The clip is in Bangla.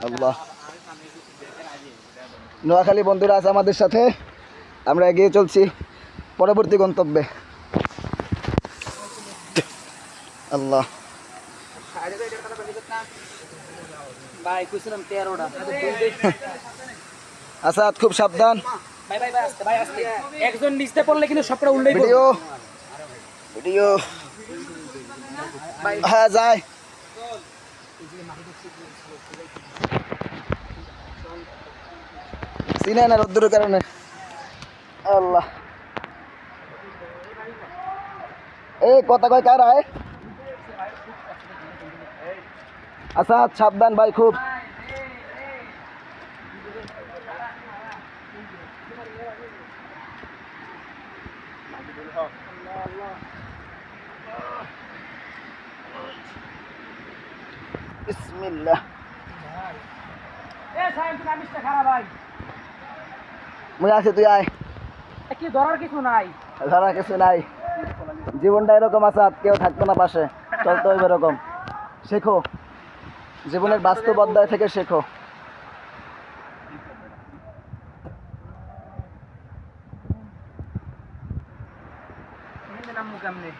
আল্লাহ। নোয়াখালী বন্ধুরা আছে আমাদের সাথে, আমরা এগিয়ে চলছি পরবর্তী গন্তব্যে। আল্লাহ আসাদ, খুব সাবধান। একজন নিচে পড়লে কিন্তু সবটা উল্লেখ ভিডিও ভিডিও হ্যাঁ যায়। চিনে না রোদ্দুরের কারণে। আল্লাহ, এই কথা কয় কার আয়? আসাদ সাবধান ভাই, খুব। বিসমিল্লাহ। মুই আছি, তুই আয়। কি ধরার কিছু নাই, ধরা কিছু নাই, জীবনটা এরকম আসাদ, কেউ থাকতো না পাশে, চলতে হইবে এরকম। শেখো, জীবনের বাস্তব অধ্যায় থেকে শেখো। কেমনে